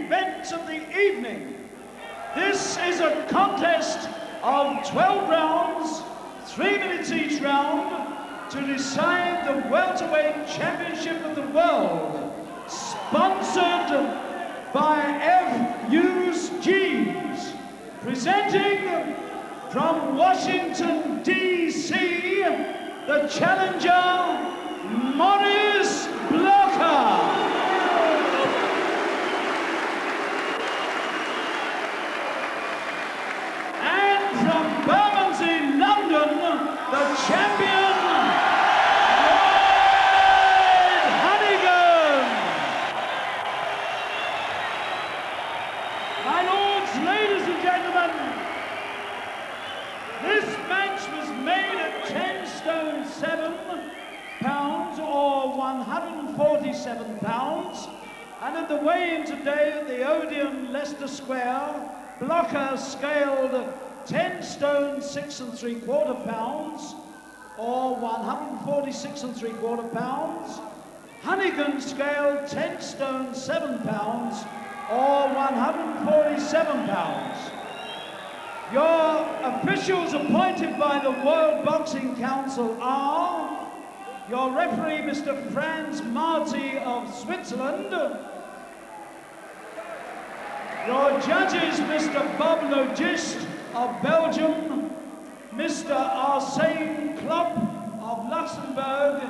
event of the evening. This is a contest of 12 rounds, 3 minutes each round, to decide the Welterweight Championship of the World, sponsored by F.U.'s Jeans, presenting from Washington, D.C., the challenger, Maurice Blocker. The champion, Lloyd Honeyghan. My lords, ladies and gentlemen, this match was made at 10 stone 7 pounds or 147 pounds, and at the weigh-in today at the Odeon, Leicester Square, Blocker scaled 10 stone 6 3/4 pounds or 146 3/4 pounds. Honeyghan scaled 10 stone 7 pounds or 147 pounds. Your officials appointed by the World Boxing Council are your referee, Mr. Franz Marti of Switzerland, your judges, Mr. Bob Logist of Belgium, Mr. Arsène Klopp of Luxembourg,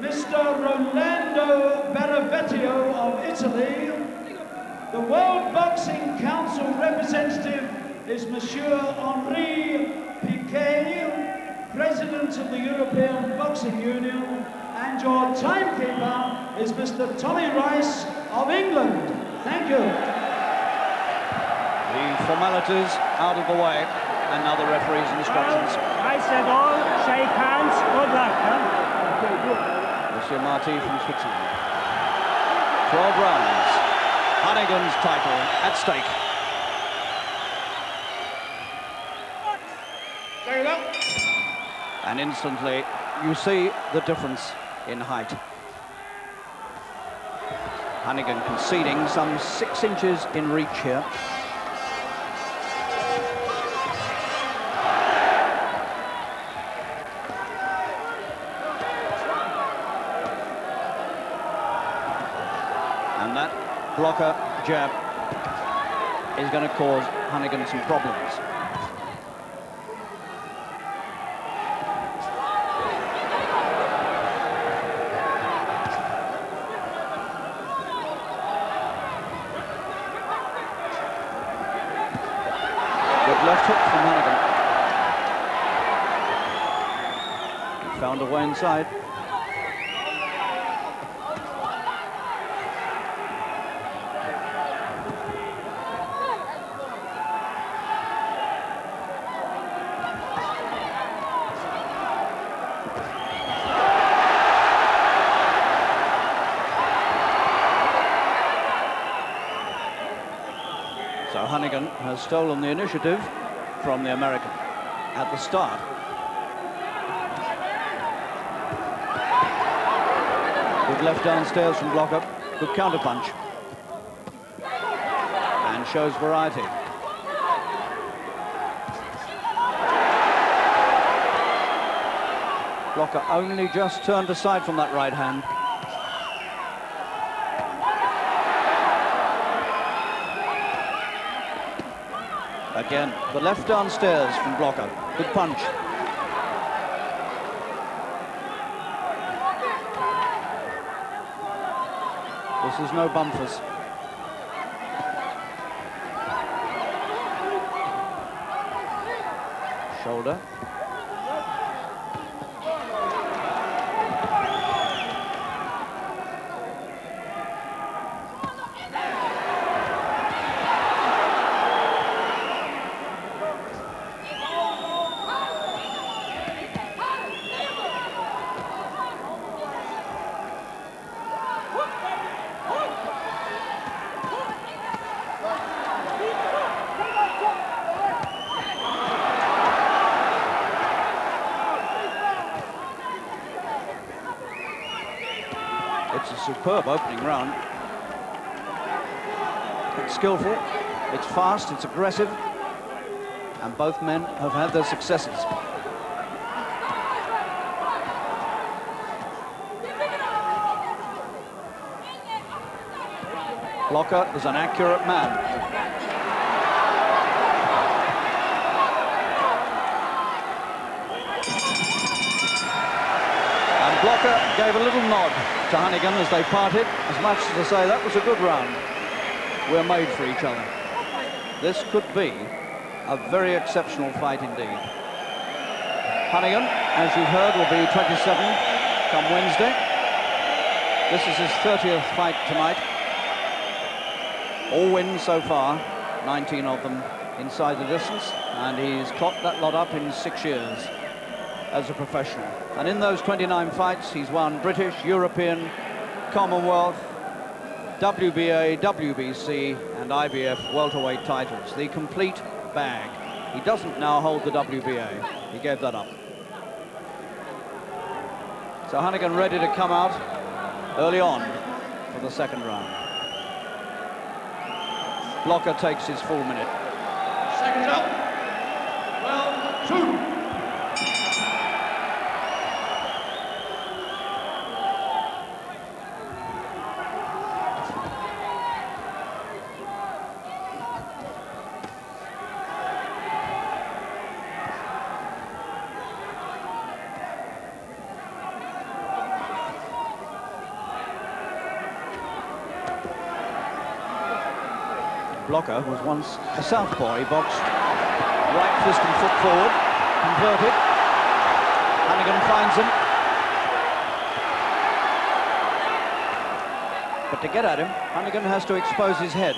Mr. Rolando Baravetio of Italy. The World Boxing Council representative is Monsieur Henri Piquet, President of the European Boxing Union, and your timekeeper is Mr. Tommy Rice of England. Thank you. The formalities out of the way, and now the referee's instructions. I said all, shake hands, good luck, huh? Monsieur Marti from Switzerland. 12 rounds. Honeyghan's title at stake. And instantly, you see the difference in height. Honeyghan conceding some 6 inches in reach here. And that blocker jab is going to cause Honeyghan some problems. Good left hook from Honeyghan. He found a way inside. So Honeyghan has stolen the initiative from the American at the start. Good left downstairs from Blocker, good counterpunch. And shows variety. Blocker only just turned aside from that right hand. Again, the left downstairs from Blocker. Good punch. This is no bumpers. Shoulder. It's a superb opening round. It's skillful, it's fast, it's aggressive, and both men have had their successes. Blocker is an accurate man. And Blocker gave a little nod to Honeyghan as they parted, as much as to say, that was a good round. We're made for each other. This could be a very exceptional fight indeed. Honeyghan, as you've heard, will be 27 come Wednesday. This is his 30th fight tonight. All wins so far, 19 of them inside the distance, and he's clocked that lot up in 6 years as a professional. And in those 29 fights, he's won British, European, Commonwealth, WBA, WBC, and IBF welterweight titles. The complete bag. He doesn't now hold the WBA. He gave that up. So Honeyghan ready to come out early on for the second round. Blocker takes his full minute. Second up. Well, 2. Blocker was once a southpaw. He boxed right fist and foot forward, converted. Honeyghan finds him. But to get at him, Honeyghan has to expose his head.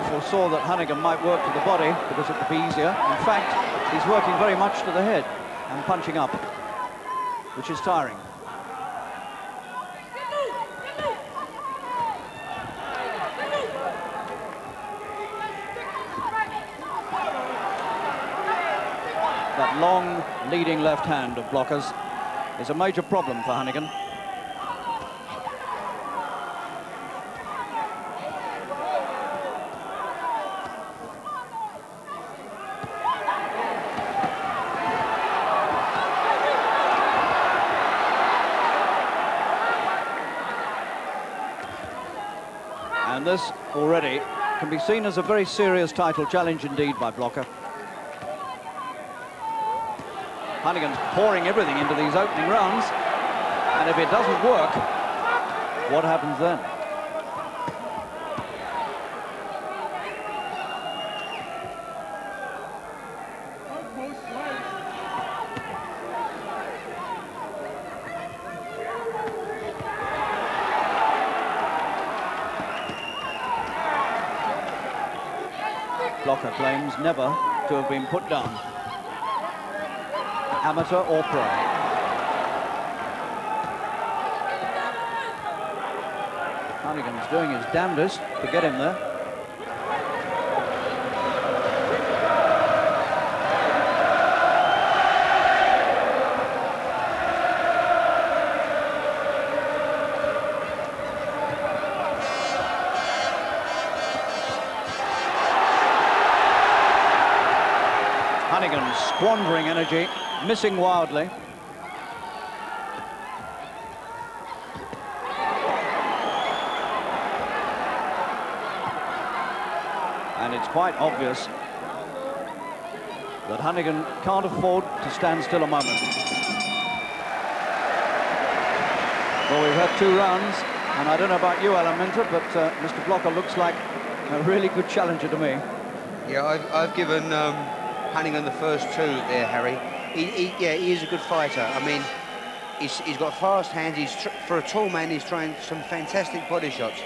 Foresaw that Honeyghan might work to the body because it would be easier. In fact, he's working very much to the head and punching up, which is tiring. That long leading left hand of Blocker's is a major problem for Honeyghan. And this already can be seen as a very serious title challenge indeed by Blocker. Honeyghan's pouring everything into these opening rounds, and if it doesn't work, what happens then? Blocker claims never to have been put down, amateur or pro. Honeyghan's doing his damnedest to get him there. Honeyghan squandering energy, missing wildly. And it's quite obvious that Honeyghan can't afford to stand still a moment. Well, we've had 2 rounds, and I don't know about you, Alan Minter, but Mr. Blocker looks like a really good challenger to me. Yeah, I've given Honeyghan the first 2 there, Harry. He is a good fighter. I mean, he's got fast hands. For a tall man, he's trying some fantastic body shots.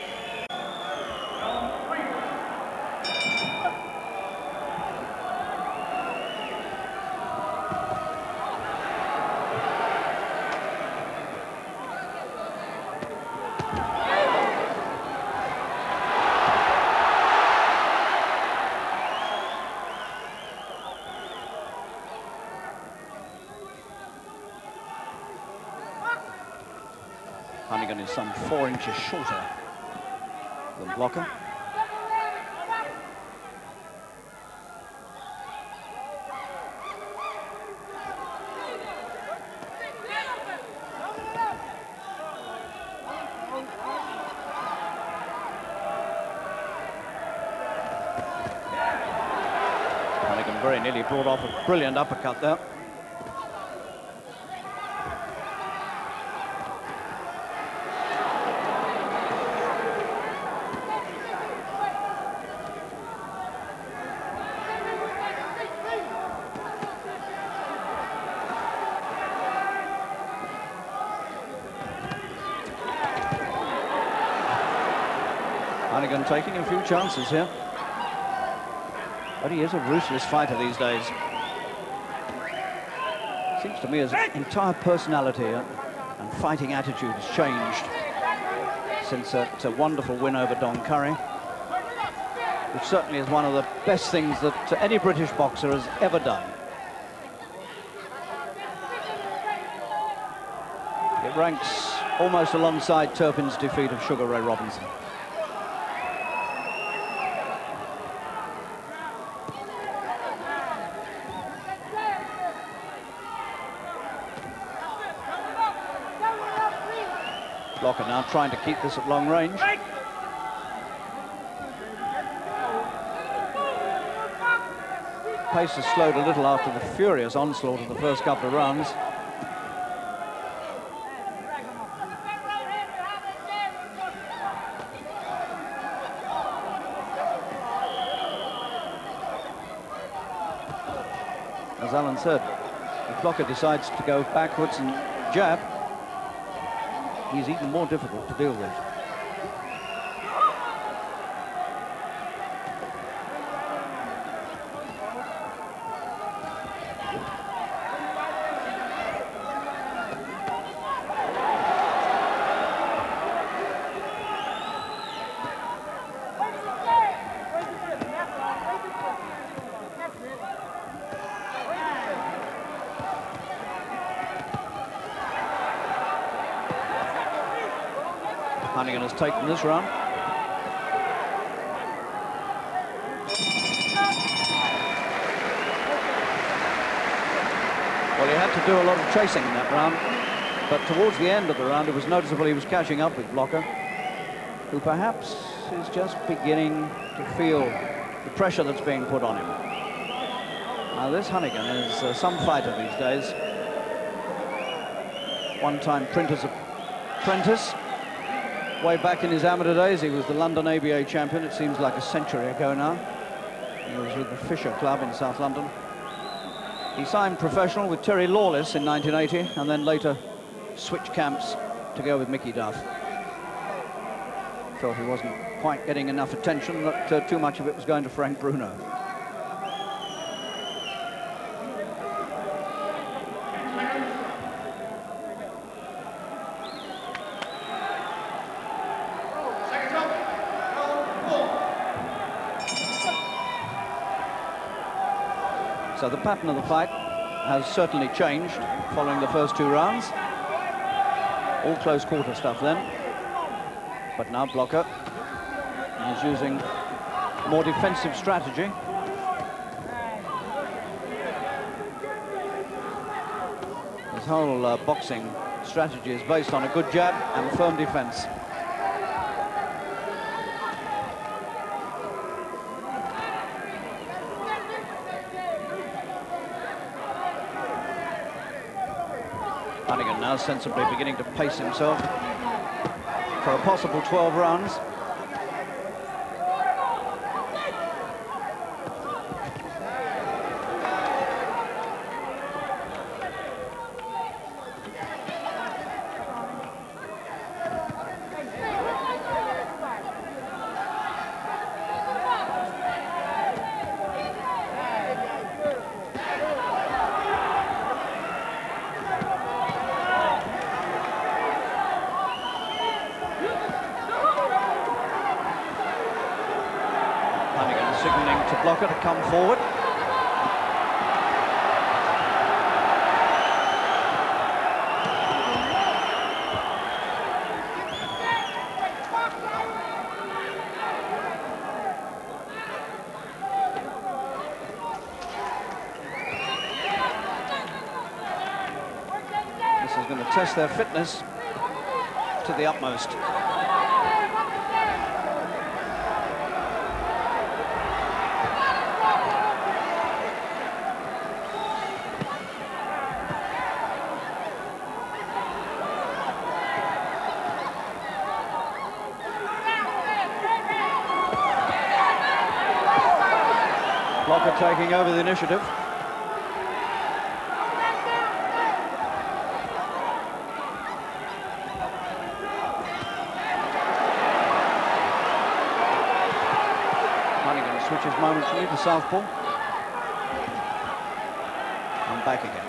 Honeyghan is some 4 inches shorter than Blocker. Honeyghan very nearly brought off a brilliant uppercut there. Honeyghan taking a few chances here. But he is a ruthless fighter these days. Seems to me his entire personality and fighting attitude has changed since that wonderful win over Don Curry, which certainly is one of the best things that any British boxer has ever done. It ranks almost alongside Turpin's defeat of Sugar Ray Robinson. Blocker now trying to keep this at long range. Pace has slowed a little after the furious onslaught of the first couple of rounds. As Alan said, if Blocker decides to go backwards and jab, he's even more difficult to deal with. Honeyghan has taken this round. Well, he had to do a lot of chasing in that round, but towards the end of the round it was noticeable he was catching up with Blocker, who perhaps is just beginning to feel the pressure that's being put on him. Now this Honeyghan is some fighter these days. One-time Printer's apprentice. Way back in his amateur days, he was the London ABA champion. It seems like a century ago now. He was with the Fisher Club in South London. He signed professional with Terry Lawless in 1980, and then later switched camps to go with Mickey Duff. Felt he wasn't quite getting enough attention, that too much of it was going to Frank Bruno. So the pattern of the fight has certainly changed following the first 2 rounds. All close quarter stuff then. But now Blocker is using more defensive strategy. His whole boxing strategy is based on a good jab and firm defense. Honeyghan now sensibly beginning to pace himself for a possible 12 rounds. Signalling to Blocker to come forward. test their fitness to the utmost. Blocker taking over the initiative. Honeyghan switches momentarily to southpaw. And back again.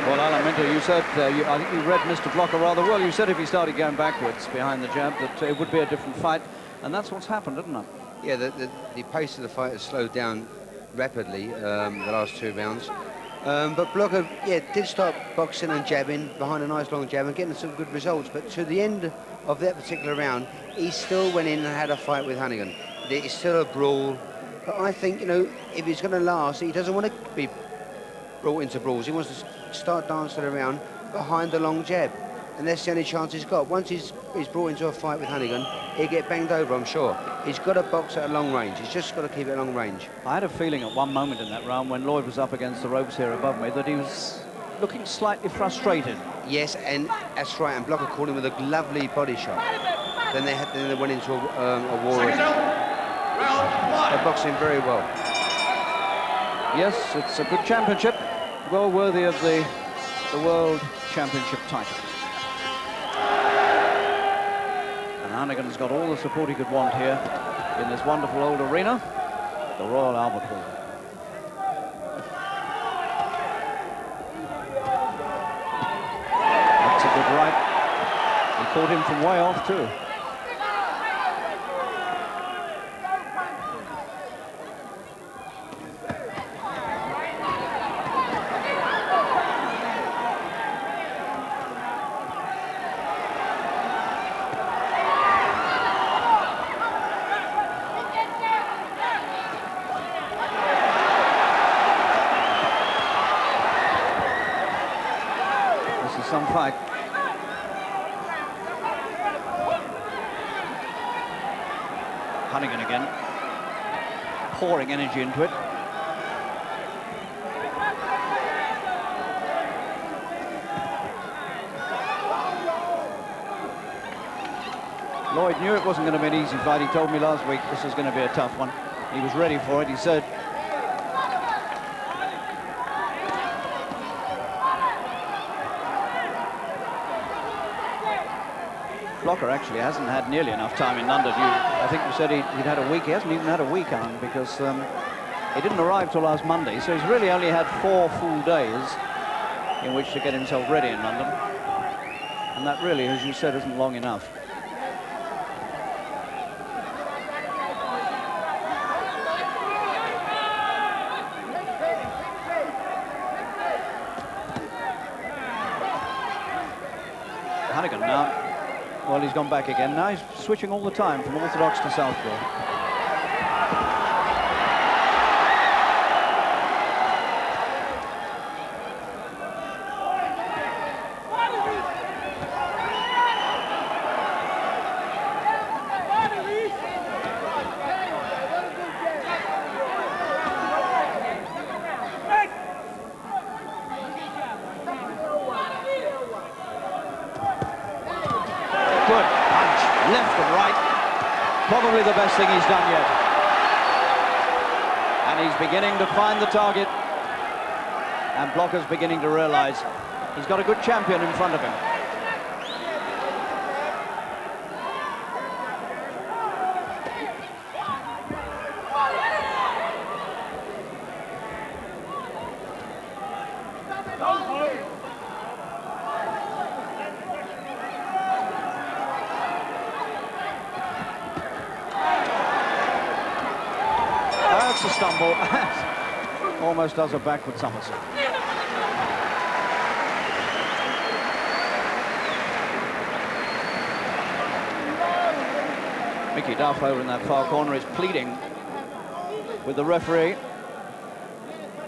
Well, Alan Minter, you said, I think you read Mr. Blocker rather well. You said if he started going backwards behind the jab that it would be a different fight, and that's what's happened, isn't it? Yeah, the pace of the fight has slowed down rapidly the last 2 rounds. But Blocker, yeah, did start boxing and jabbing behind a nice long jab and getting some good results. But to the end of that particular round, he still went in and had a fight with Honeyghan. It's still a brawl. But I think, you know, if he's going to last, he doesn't want to be brought into brawls. He wants to start dancing around behind the long jab. And that's the only chance he's got. Once he's brought into a fight with Honeyghan, he'll get banged over, I'm sure. He's got to box at a long range. He's just got to keep it at long range. I had a feeling at one moment in that round when Lloyd was up against the ropes here above me that he was looking slightly frustrated. Yes, and that's right. And Blocker called him with a lovely body shot. Then they went into a war. They're boxing very well. Yes, it's a good championship, well worthy of the World Championship title. And Honeyghan's got all the support he could want here in this wonderful old arena, the Royal Albert Hall. That's a good right. He caught him from way off too. Some fight. Honeyghan again, pouring energy into it. Lloyd knew it wasn't going to be an easy fight. He told me last week this was going to be a tough one. He was ready for it, he said. Blocker actually hasn't had nearly enough time in London. I think you said he'd had a week. He hasn't even had a week, Alan, because he didn't arrive till last Monday, so he's really only had 4 full days in which to get himself ready in London. And that really, as you said, isn't long enough. Honeyghan now. Well, he's gone back again. Now he's switching all the time from orthodox to southpaw. Probably the best thing he's done yet. And he's beginning to find the target. And Blocker's beginning to realize he's got a good champion in front of him. makes a stumble, almost does a backward somersault. Mickey Duff over in that far corner is pleading with the referee.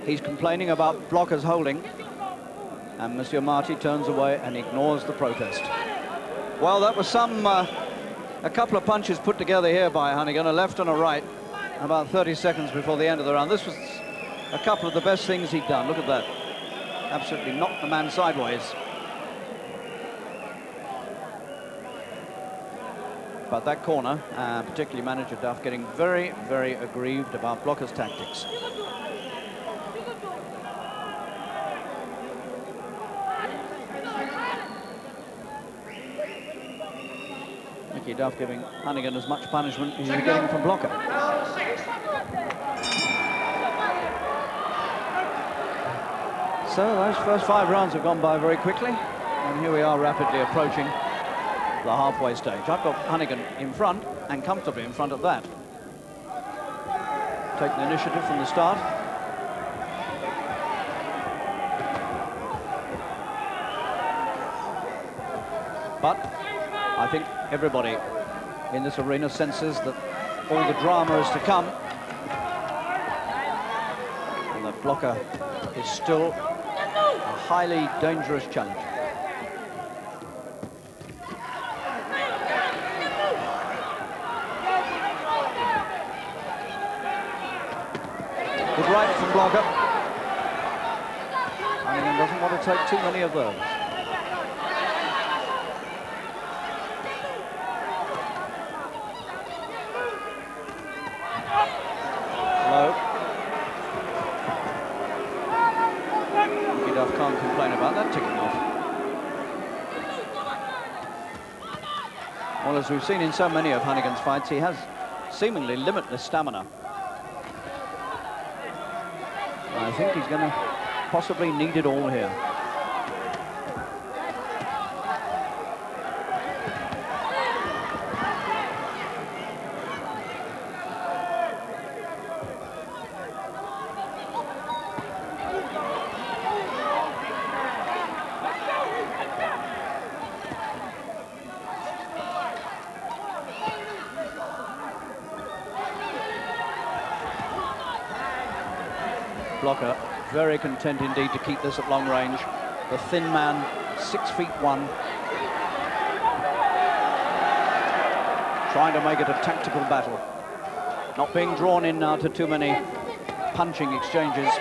He's complaining about blockers holding, and Monsieur Marty turns away and ignores the protest. Well, that was a couple of punches put together here by Honeyghan, a left and a right, about 30 seconds before the end of the round. This was a couple of the best things he'd done. Look at that. Absolutely knocked the man sideways. But that corner, particularly manager Duff, getting very, very aggrieved about blockers' tactics. Mickey Duff giving Honeyghan as much punishment as he's getting from blocker. So those first 5 rounds have gone by very quickly, and here we are rapidly approaching the halfway stage. I've got Honeyghan in front, and comfortably in front of that. Take the initiative from the start. But I think everybody in this arena senses that all the drama is to come, and the blocker is still a highly dangerous challenge. Good right from blocker. Honeyghan doesn't want to take too many of those. Low. Mickey Duff can't complain about that ticking off. Well, as we've seen in so many of Honeyghan's fights, he has seemingly limitless stamina. I think he's going to possibly need it all here. Blocker very content indeed to keep this at long range. The thin man, 6'1", trying to make it a tactical battle, not being drawn in now to too many punching exchanges,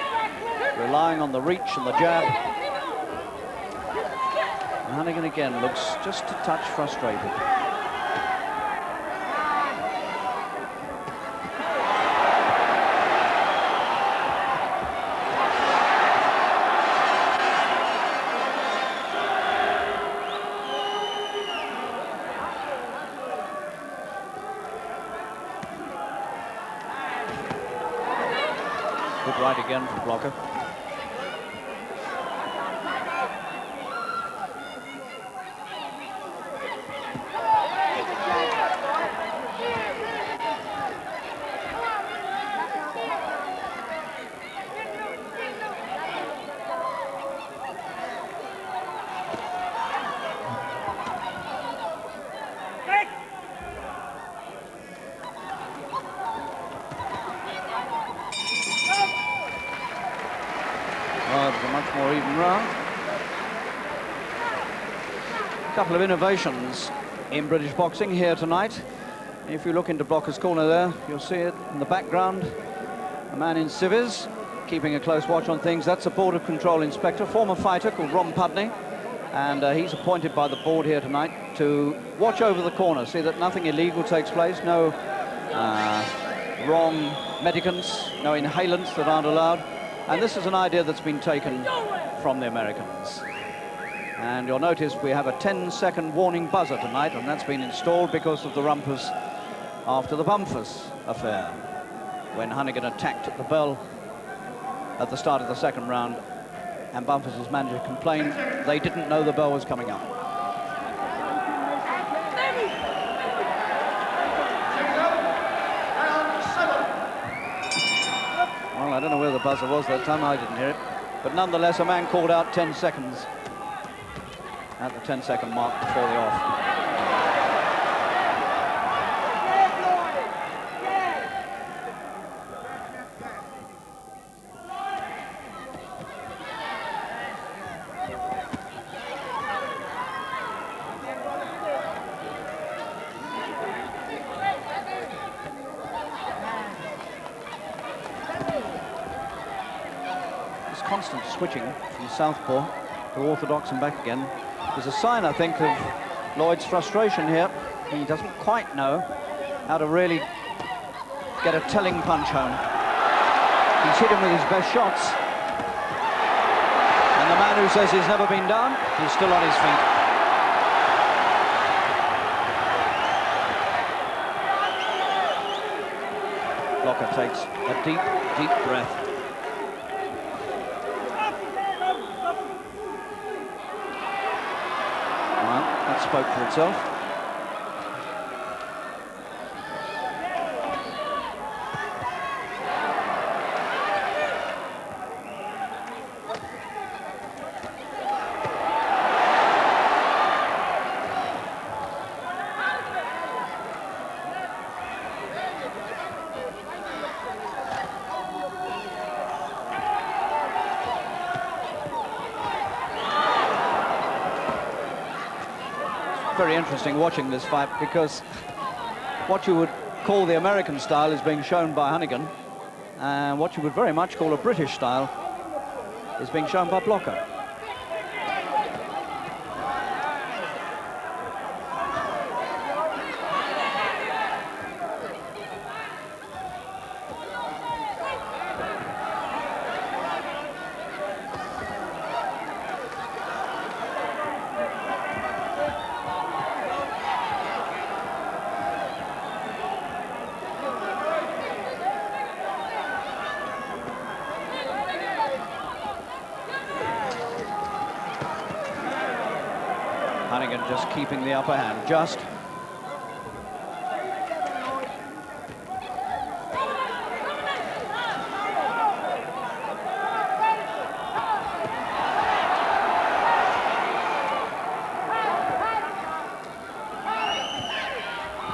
relying on the reach and the jab. And Honeyghan again looks just a touch frustrated. Good right again from blocker. More even round. A couple of innovations in British boxing here tonight. If you look into Blocker's corner there, you'll see it in the background. A man in civvies, keeping a close watch on things. That's a Board of Control inspector, former fighter called Ron Pudney. And he's appointed by the board here tonight to watch over the corner, see that nothing illegal takes place, no wrong medicants, no inhalants that aren't allowed. And this is an idea that's been taken from the Americans. And you'll notice we have a 10-second warning buzzer tonight, and that's been installed because of the rumpus after the Bumpers affair, when Honeyghan attacked at the bell at the start of the second round, and Bumpers' manager complained they didn't know the bell was coming up. Well, I don't know where the buzzer was that time. I didn't hear it. But nonetheless, a man called out 10 seconds at the 10-second mark before the off. Constant switching from southpaw to orthodox and back again is a sign, I think, of Lloyd's frustration here. He doesn't quite know how to really get a telling punch home. He's hit him with his best shots. And the man who says he's never been down, he's still on his feet. Blocker takes a deep, deep breath. That spoke for itself. Very interesting watching this fight, because what you would call the American style is being shown by Honeyghan, and what you would very much call a British style is being shown by Blocker. Honeyghan just keeping the upper hand, just.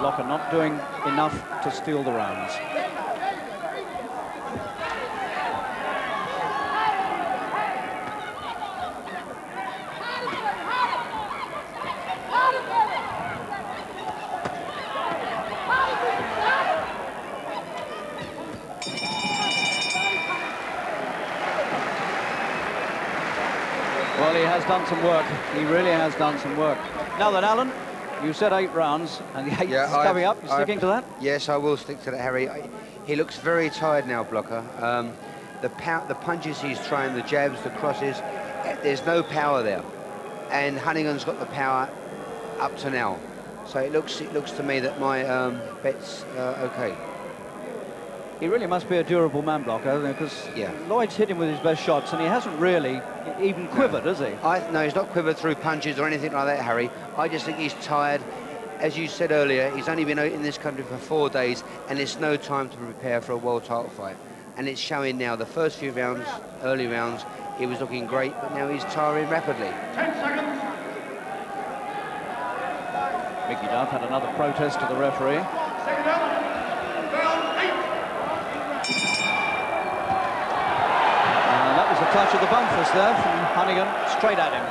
Blocker not doing enough to steal the rounds. Well, he has done some work. He really has done some work. Now then, Alan, you said 8 rounds, and the 8th is coming up. You sticking to that? Yes, I will stick to that, Harry. He looks very tired now, Blocker. The punches he's throwing, the jabs, the crosses, there's no power there. And Honeyghan's got the power up to now. So it looks to me that my bet's okay. He really must be a durable man, Blocker, because Lloyd's hit him with his best shots, and he hasn't really even quivered, has he? No, he's not quivered through punches or anything like that, Harry. I just think he's tired. As you said earlier, he's only been out in this country for 4 days, and it's no time to prepare for a world title fight. And it's showing now. The first few rounds, early rounds, he was looking great, but now he's tiring rapidly. 10 seconds. Mickey Duff had another protest to the referee. Second round. Round 8. That was a touch of the bumpers there from Honeyghan, straight at him.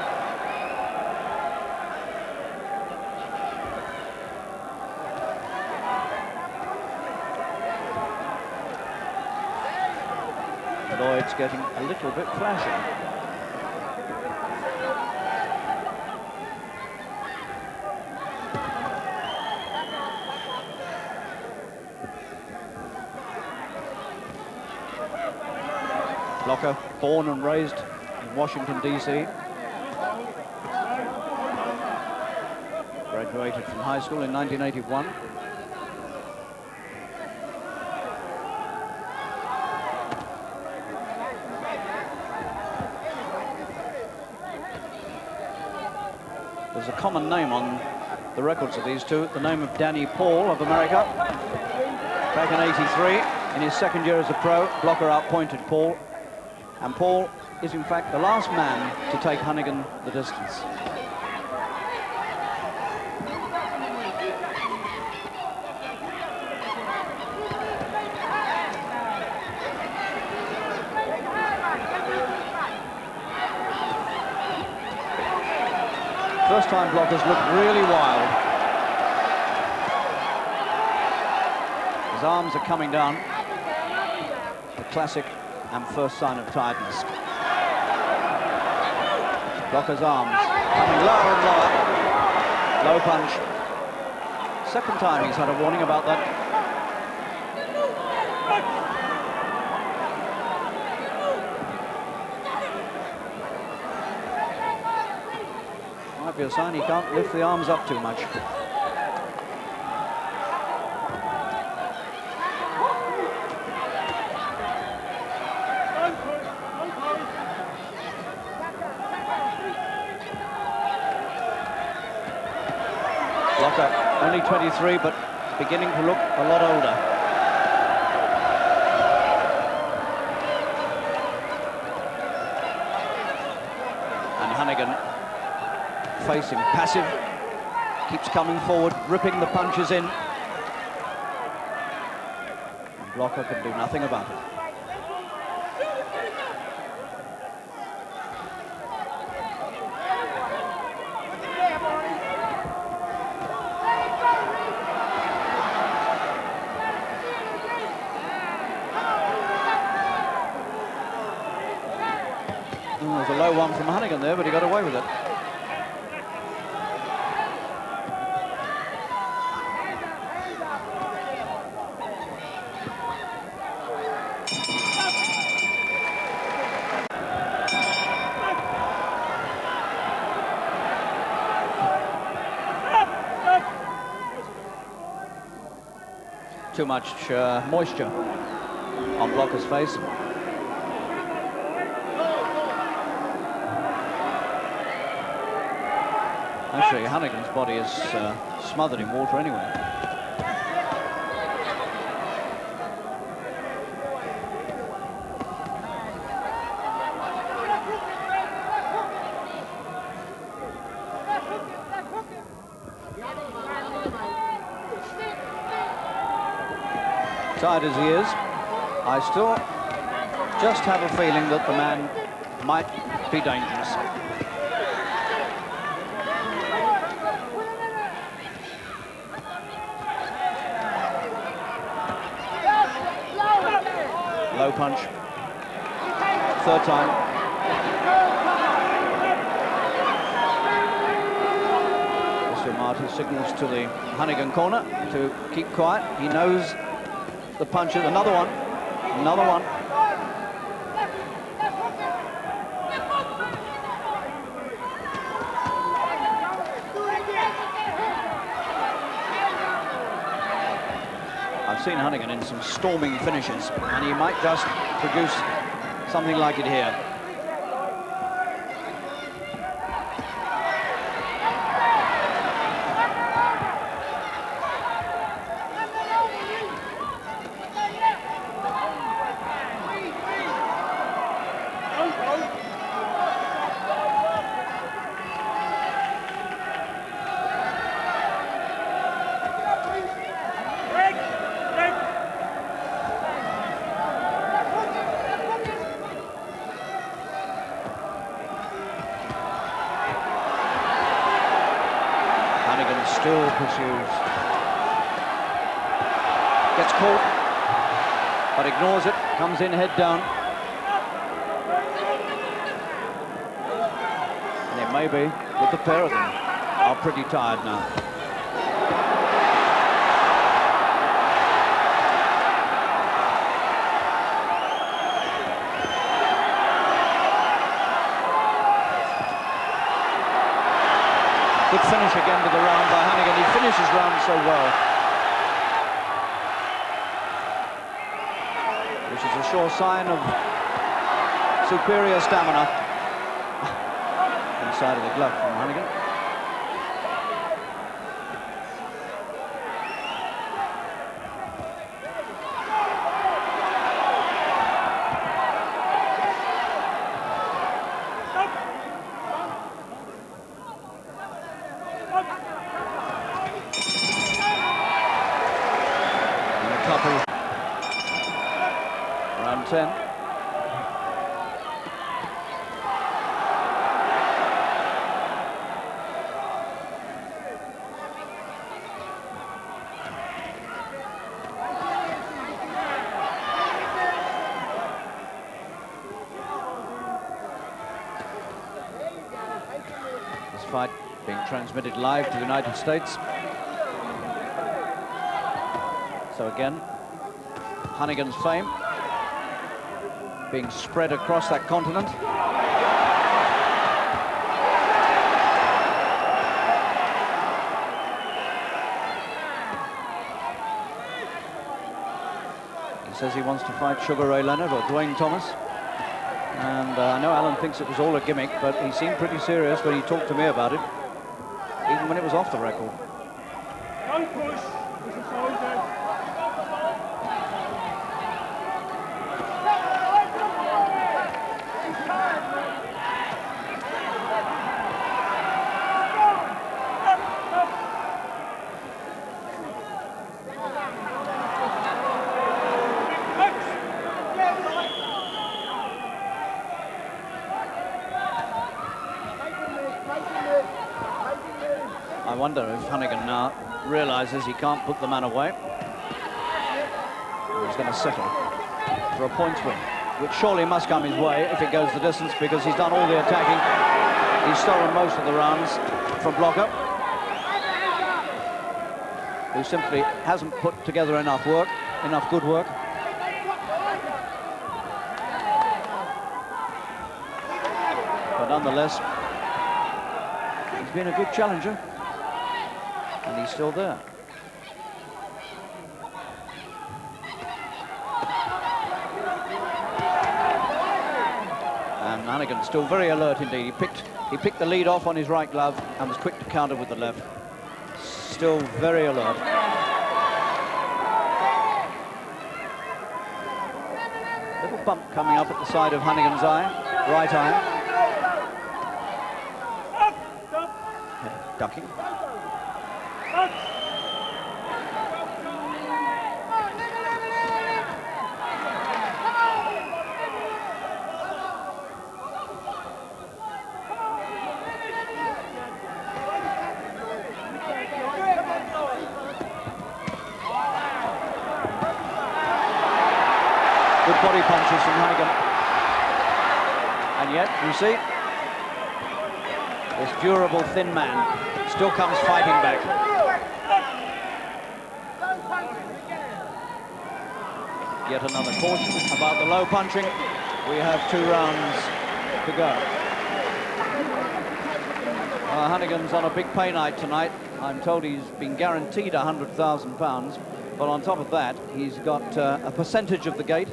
Lloyd's getting a little bit flashy. Blocker, born and raised in Washington, D.C. Graduated from high school in 1981. There's a common name on the records of these two, the name of Danny Paul of America. Back in '83, in his second year as a pro. Blocker outpointed Paul, and Paul is in fact the last man to take Honeyghan the distance. First time blockers look really wild. His arms are coming down. The classic and first sign of tiredness. Blocker's arms coming lower and lower. Low punch. Second time he's had a warning about that. Might be a sign he can't lift the arms up too much. Blocker, only 23, but beginning to look a lot older. And Honeyghan, facing passive, keeps coming forward, ripping the punches in. And Blocker can do nothing about it. There's a low one from Honeyghan there, but he got away with it. Too much moisture on Blocker's face. Actually, Honeyghan's body is smothered in water anyway. Tired as he is, I still just have a feeling that the man might be dangerous. Low punch. Third time. Mr. Marty signals to the Honeyghan corner to keep quiet. He knows the punches. Another one. Another one. I've seen Honeyghan in some storming finishes, and he might just produce something like it here. Still pursues. Gets caught, but ignores it, comes in head down. And it may be that the pair of them are pretty tired now. Good finish again to the round by Honeyghan. He finishes round so well, which is a sure sign of superior stamina. Inside of the glove from Honeyghan. fight being transmitted live to the United States. So again, Honeyghan's fame being spread across that continent. He says he wants to fight Sugar Ray Leonard or Dwayne Thomas. And I know Alan thinks it was all a gimmick, but he seemed pretty serious when he talked to me about it, even when it was off the record. Don't push, Mr. Soldier. I wonder if Honeyghan now realizes he can't put the man away. He's going to settle for a points win, which surely must come his way if it goes the distance, because he's done all the attacking. He's stolen most of the rounds from Blocker, who simply hasn't put together enough good work. But nonetheless, he's been a good challenger. And he's still there. And Honeyghan's still very alert indeed. He picked the lead off on his right glove and was quick to counter with the left. Still very alert. Little bump coming up at the side of Honeyghan's eye, right eye. Ducking. Good body punches from Honeyghan. And yet, you see, this durable, thin man still comes fighting back. Yet another caution about the low punching. We have 2 rounds to go. Honeyghan's on a big pay night tonight. I'm told he's been guaranteed £100,000, but on top of that, he's got a percentage of the gate.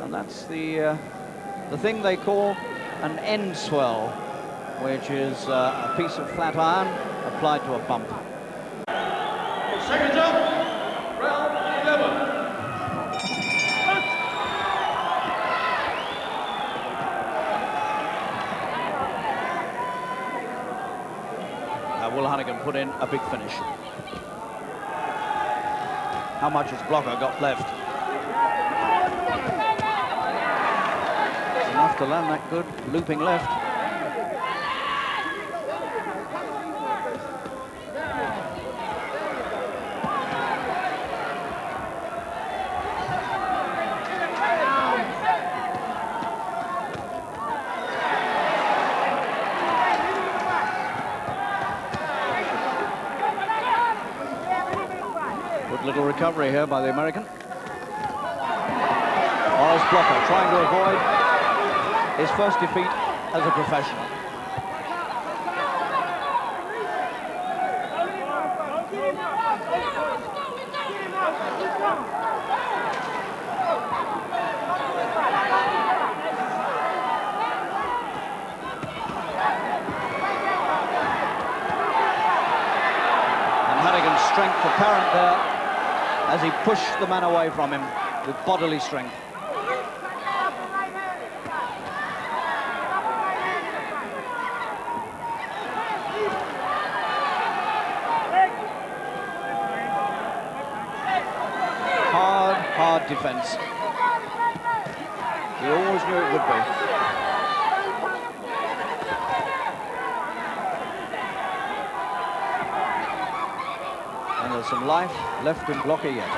And that's the thing they call an end swell, which is a piece of flat iron applied to a bump. Seconds up, round 11. Now will Honeyghan put in a big finish? How much has Blocker got left? Enough to land that good looping left. Good little recovery here by the American. Maurice Blocker trying to avoid his first defeat as a professional. And Honeyghan's strength apparent there as he pushed the man away from him with bodily strength. Hard defense. He always knew it would be. And there's some life left in Blocker yet.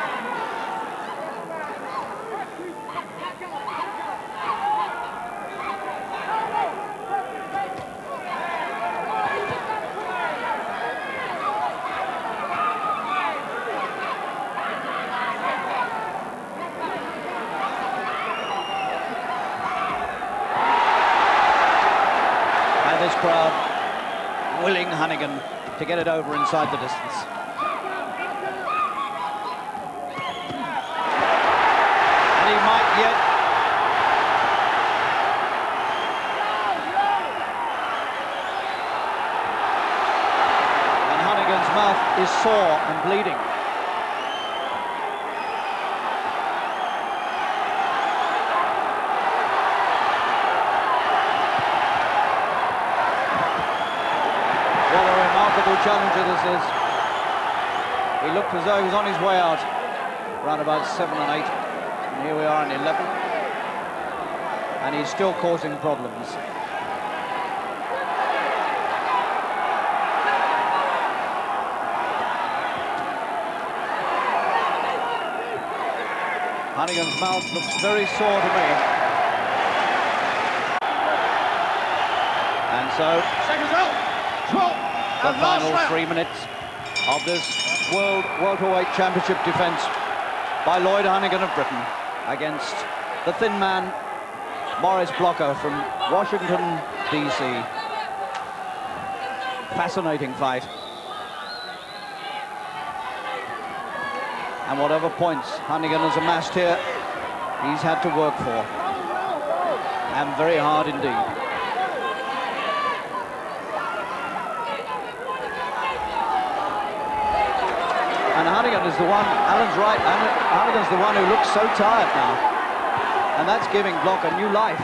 crowd willing Honeyghan to get it over inside the distance. And he might yet. And Honeyghan's mouth is sore and bleeding. Challenger this is. He looked as though he was on his way out, around about 7 and 8, and here we are in 11, and he's still causing problems. Honeyghan's mouth looks very sore to me. And so, seconds out, 12. The final 3 minutes of this World Welterweight Championship defence by Lloyd Honeyghan of Britain against the thin man Maurice from Washington, DC. Fascinating fight. And whatever points Honeyghan has amassed here, he's had to work for. And very hard indeed. And Honeyghan is the one, Alan's right, Honeyghan's the one who looks so tired now. And that's giving Block a new life.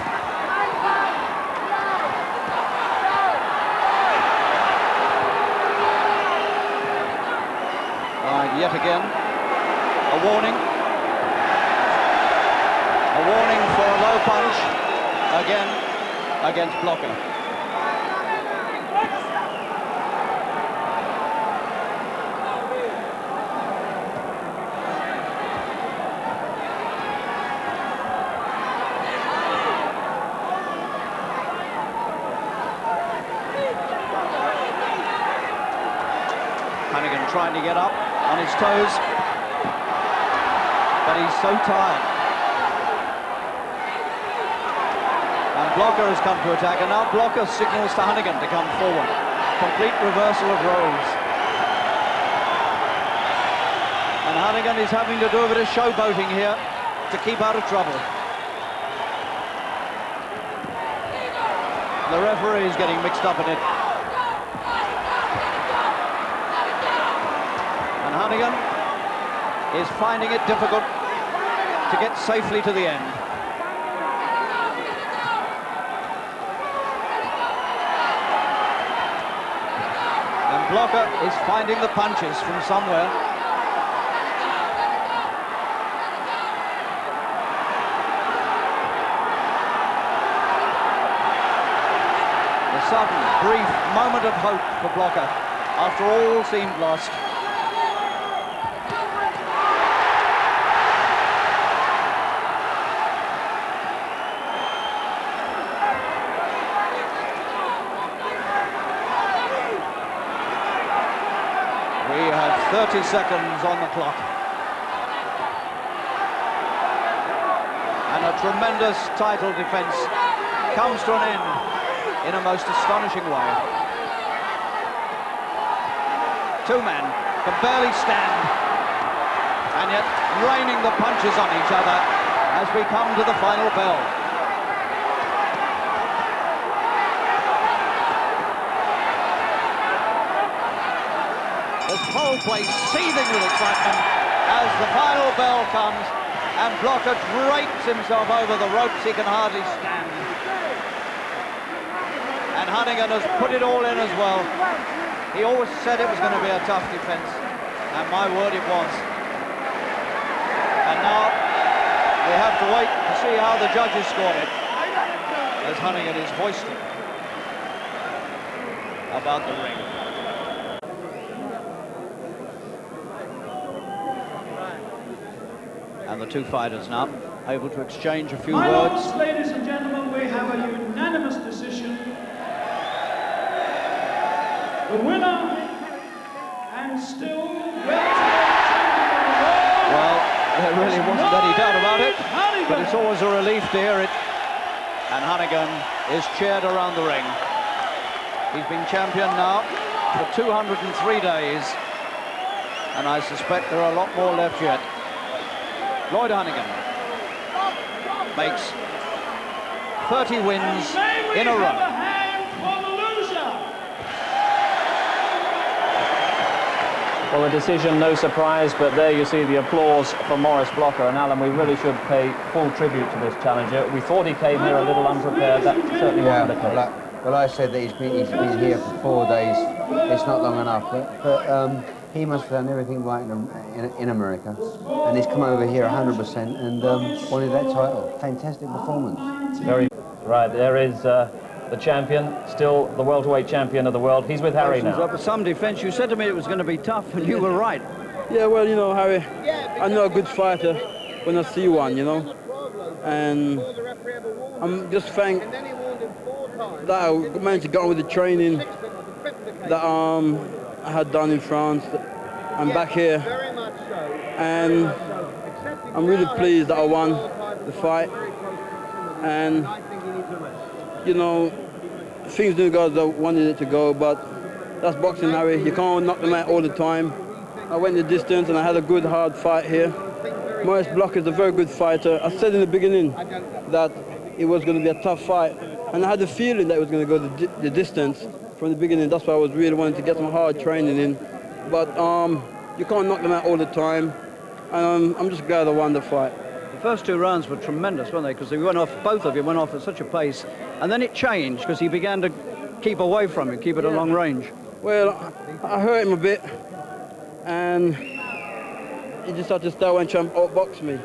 And yet again, a warning. A warning for a low punch, again, against Blocker. Honeyghan trying to get up on his toes, but he's so tired. And Blocker has come to attack, and now Blocker signals to Honeyghan to come forward. Complete reversal of roles. And Honeyghan is having to do a bit of showboating here to keep out of trouble. The referee is getting mixed up in it. Honeyghan is finding it difficult to get safely to the end. And Blocker is finding the punches from somewhere. A sudden, brief moment of hope for Blocker after all seemed lost. We have 30 seconds on the clock. And a tremendous title defence comes to an end in a most astonishing way. Two men can barely stand, and yet raining the punches on each other as we come to the final bell. This whole place seething with excitement as the final bell comes and Blocker drapes himself over the ropes. He can hardly stand. And Honeyghan has put it all in as well. He always said it was going to be a tough defence, and my word, it was. And now we have to wait to see how the judges scored it as Honeyghan is hoisted about the ring. And the two fighters now able to exchange a few words. Ladies and gentlemen, we have a unanimous decision. The winner, and still welterweight champion of the world. Well, there really wasn't any doubt about it, but it's always a relief to hear it. And Honeyghan is cheered around the ring. He's been champion now for 203 days, and I suspect there are a lot more left yet. Lloyd Honeyghan makes 30 wins in a row. Well, a decision, no surprise, but there you see the applause for Maurice Blocker. And Alan, we really should pay full tribute to this challenger. We thought he came here a little unprepared. That certainly wasn't the case. Well, I said that he's been here for 4 days. It's not long enough, but he must have done everything right in America, and he's come over here 100% and wanted that title. Fantastic performance. Very right. There is the champion, still the welterweight champion of the world. He's with Harry now. Up with some defence. You said to me it was going to be tough, and you were right. Yeah, well, you know, Harry, I know a good fighter when I see one, you know, and I'm just thankful that I managed to get on with the training that I had done in France. I'm back here, and I'm really pleased that I won the fight. And you know, things didn't go as I wanted it to go, but that's boxing, Harry. You can't knock them out all the time. I went the distance and I had a good, hard fight here. Maurice Blocker is a very good fighter. I said in the beginning that it was going to be a tough fight, and I had the feeling that it was going to go the distance from the beginning. That's why I was really wanting to get some hard training in. But you can't knock them out all the time, and I'm just glad I won the fight. The first 2 rounds were tremendous, weren't they? Because they went off, both of you went off at such a pace, and then it changed because he began to keep away from you, keep it at long range. Well, I hurt him a bit, and he just had to start and try and outbox me.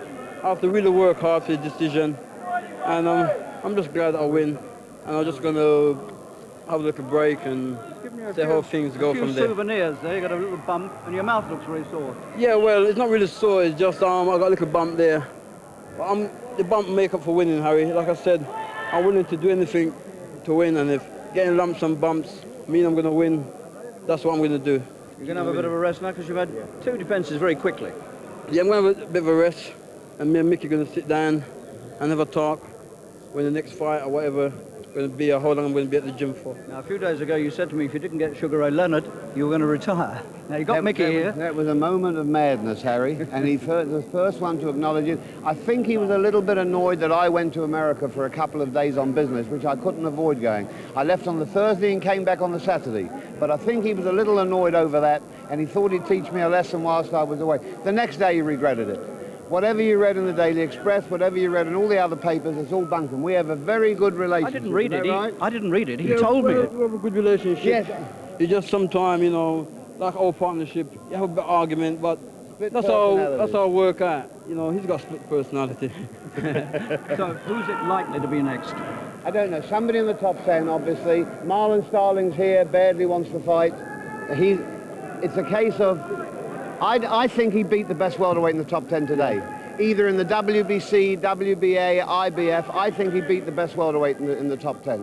I have to really work hard for the decision, and I'm just glad I win, and I'm just going to have a little break and see how things go from there. Souvenirs there, you got a little bump, and your mouth looks very sore. Yeah, well, it's not really sore, it's just I got a little bump there. But the bump make up for winning, Harry. Like I said, I'm willing to do anything to win, and if getting lumps and bumps mean I'm going to win, that's what I'm going to do. You're going to have a bit of a rest now because you've had 2 defences very quickly. Yeah, I'm going to have a bit of a rest, and me and Mickey are going to sit down and have a talk when the next fight or whatever is going to be, or how long I'm going to be at the gym for. Now, a few days ago you said to me if you didn't get Sugar Ray Leonard, you were going to retire. Now, you got Mickey here. That was a moment of madness, Harry, and he was the first one to acknowledge it. I think he was a little bit annoyed that I went to America for a couple of days on business, which I couldn't avoid going. I left on the Thursday and came back on the Saturday, but I think he was a little annoyed over that, and he thought he'd teach me a lesson whilst I was away. The next day he regretted it. Whatever you read in the Daily Express, whatever you read in all the other papers, it's all bunkum. We have a very good relationship. I didn't read it. Right? I didn't read it. He told me it. We have a good relationship. Yes. It's just sometimes, you know, like our partnership, you have a bit of argument, but that's how I work out. You know, he's got split personality. So, who's it likely to be next? I don't know. Somebody in the top 10, obviously. Marlon Starling's here, badly wants to fight. It's a case of... I think he beat the best welterweight in the top 10 today. Either in the WBC, WBA, IBF, I think he beat the best welterweight in the top 10.